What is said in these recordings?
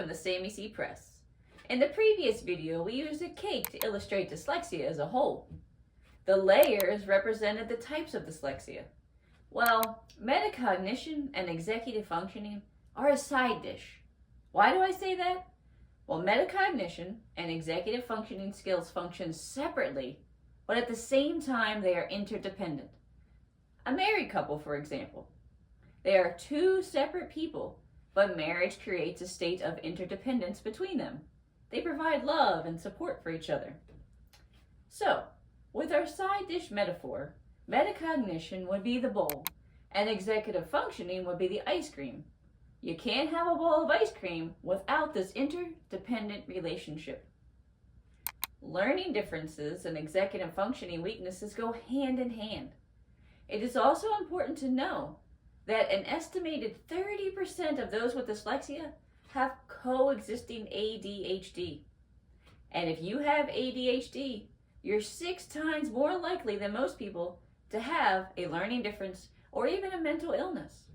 from the Sammy C Press. In the previous video, we used a cake to illustrate dyslexia as a whole. The layers represented the types of dyslexia. Well, metacognition and executive functioning are a side dish. Why do I say that? Well, metacognition and executive functioning skills function separately, but at the same time they are interdependent. A married couple, for example. They are two separate people, but marriage creates a state of interdependence between them. They provide love and support for each other. So, with our side dish metaphor, metacognition would be the bowl, and executive functioning would be the ice cream. You can't have a bowl of ice cream without this interdependent relationship. Learning differences and executive functioning weaknesses go hand in hand. It is also important to know that an estimated 30% of those with dyslexia have coexisting ADHD. And if you have ADHD, you're 6 times more likely than most people to have a learning difference or even a mental illness.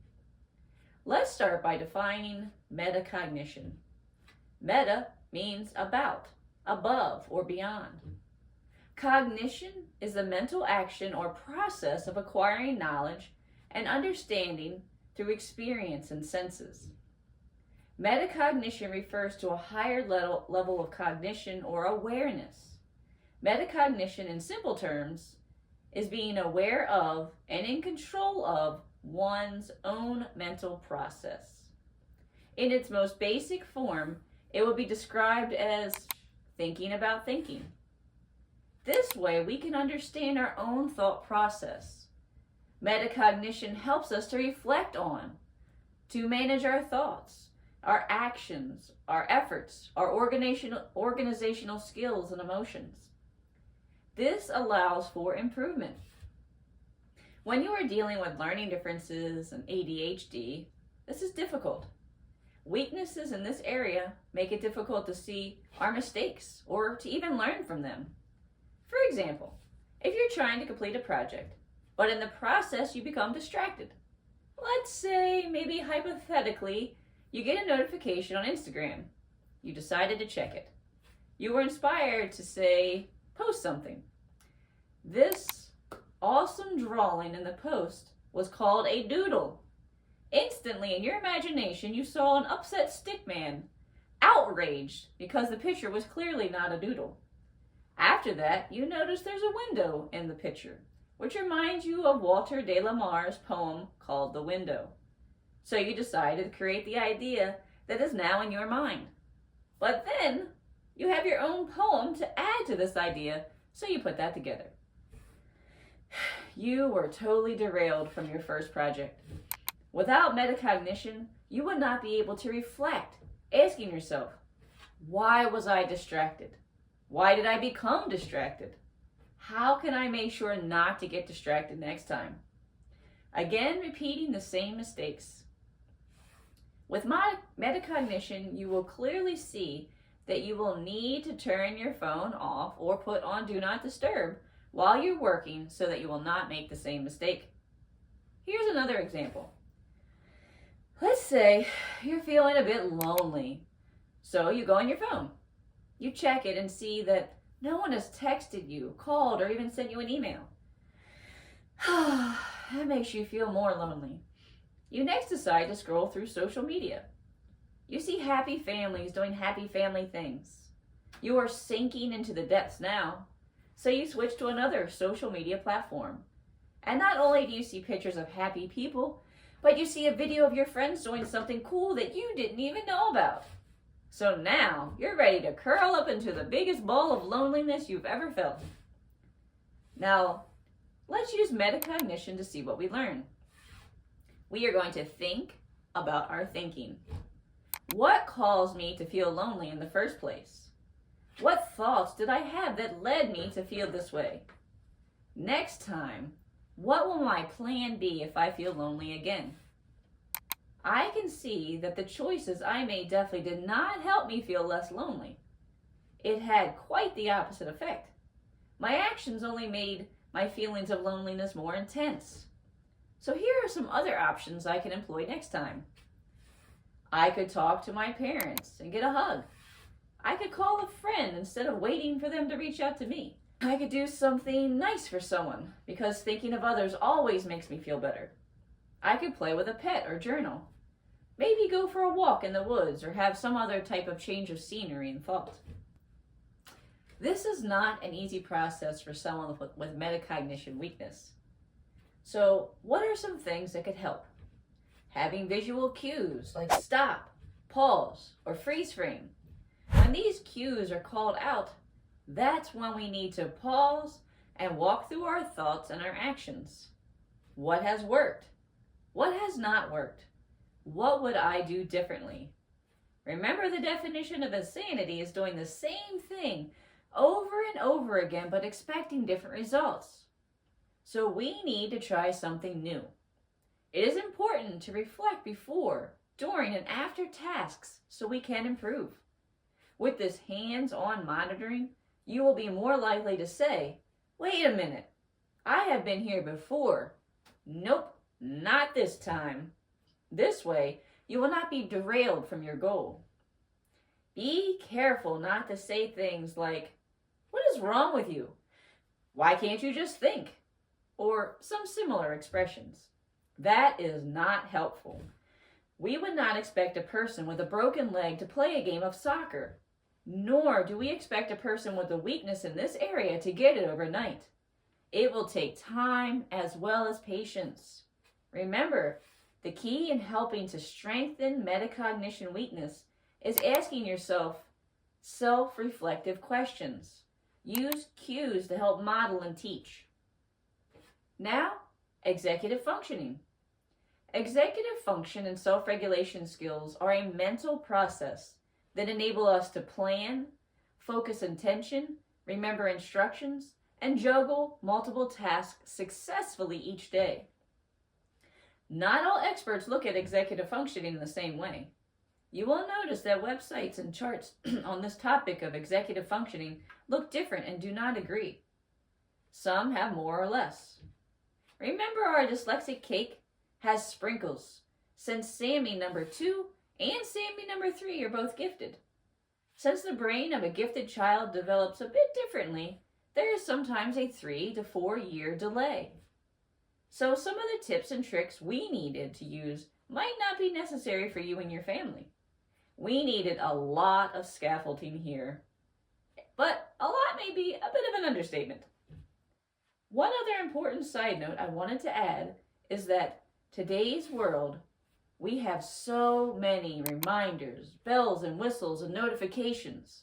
Let's start by defining metacognition. Meta means about, above, or beyond. Cognition is the mental action or process of acquiring knowledge and understanding through experience and senses. Metacognition refers to a higher level of cognition or awareness. Metacognition, in simple terms, is being aware of and in control of one's own mental process. In its most basic form, it would be described as thinking about thinking. This way, we can understand our own thought process. Metacognition helps us to reflect on, to manage our thoughts, our actions, our efforts, our organizational skills and emotions. This allows for improvement. When you are dealing with learning differences and ADHD, this is difficult. Weaknesses in this area make it difficult to see our mistakes or to even learn from them. For example, if you're trying to complete a project, but in the process you become distracted. Let's say, maybe hypothetically, you get a notification on Instagram. You decided to check it. You were inspired to, say, post something. This awesome drawing in the post was called a doodle. Instantly, in your imagination, you saw an upset stickman, outraged because the picture was clearly not a doodle. After that, you notice there's a window in the picture, which reminds you of Walter de la Mare's poem called The Window. So you decided to create the idea that is now in your mind. But then, you have your own poem to add to this idea, so you put that together. You were totally derailed from your first project. Without metacognition, you would not be able to reflect, asking yourself, why was I distracted? Why did I become distracted? How can I make sure not to get distracted next time? Again, repeating the same mistakes. With metacognition, you will clearly see that you will need to turn your phone off or put on Do Not Disturb while you're working so that you will not make the same mistake. Here's another example. Let's say you're feeling a bit lonely, so you go on your phone. You check it and see that no one has texted you, called, or even sent you an email. That makes you feel more lonely. You next decide to scroll through social media. You see happy families doing happy family things. You are sinking into the depths now, so you switch to another social media platform. And not only do you see pictures of happy people, but you see a video of your friends doing something cool that you didn't even know about. So now you're ready to curl up into the biggest ball of loneliness you've ever felt. Now, let's use metacognition to see what we learn. We are going to think about our thinking. What caused me to feel lonely in the first place? What thoughts did I have that led me to feel this way? Next time, what will my plan be if I feel lonely again? I can see that the choices I made definitely did not help me feel less lonely. It had quite the opposite effect. My actions only made my feelings of loneliness more intense. So here are some other options I can employ next time. I could talk to my parents and get a hug. I could call a friend instead of waiting for them to reach out to me. I could do something nice for someone because thinking of others always makes me feel better. I could play with a pet or journal. Maybe go for a walk in the woods or have some other type of change of scenery and thought. This is not an easy process for someone with metacognition weakness. So, what are some things that could help? Having visual cues like stop, pause, or freeze frame. When these cues are called out, that's when we need to pause and walk through our thoughts and our actions. What has worked? What has not worked? What would I do differently? Remember, the definition of insanity is doing the same thing over and over again but expecting different results. So we need to try something new. It is important to reflect before, during, and after tasks so we can improve. With this hands-on monitoring, you will be more likely to say, wait a minute, I have been here before. Nope, not this time. This way, you will not be derailed from your goal. Be careful not to say things like, what is wrong with you? Why can't you just think? Or some similar expressions. That is not helpful. We would not expect a person with a broken leg to play a game of soccer, nor do we expect a person with a weakness in this area to get it overnight. It will take time as well as patience. Remember, the key in helping to strengthen metacognition weakness is asking yourself self-reflective questions. Use cues to help model and teach. Now, executive functioning. Executive function and self-regulation skills are a mental process that enable us to plan, focus attention, remember instructions, and juggle multiple tasks successfully each day. Not all experts look at executive functioning in the same way. You will notice that websites and charts on this topic of executive functioning look different and do not agree. Some have more or less. Remember, our dyslexic cake has sprinkles, since Sammy number 2 and Sammy number 3 are both gifted. Since the brain of a gifted child develops a bit differently, there is sometimes a 3 to 4 year delay. So some of the tips and tricks we needed to use might not be necessary for you and your family. We needed a lot of scaffolding here, but a lot may be a bit of an understatement. One other important side note I wanted to add is that today's world, we have so many reminders, bells and whistles and notifications.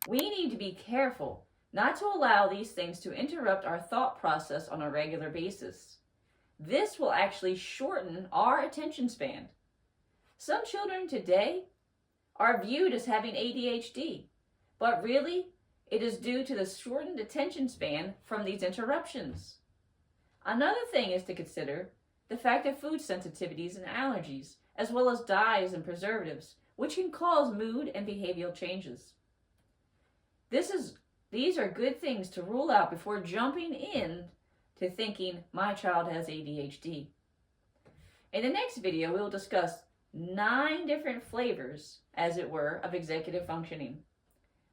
We need to be careful not to allow these things to interrupt our thought process on a regular basis. This will actually shorten our attention span. Some children today are viewed as having ADHD, but really, it is due to the shortened attention span from these interruptions. Another thing is to consider the fact of food sensitivities and allergies, as well as dyes and preservatives, which can cause mood and behavioral changes. These are good things to rule out before jumping in to thinking my child has ADHD. In the next video, we will discuss 9 different flavors, as it were, of executive functioning.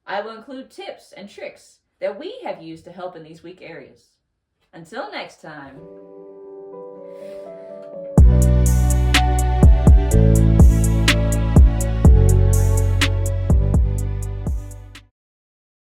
I will include tips and tricks that we have used to help in these weak areas. Until next time.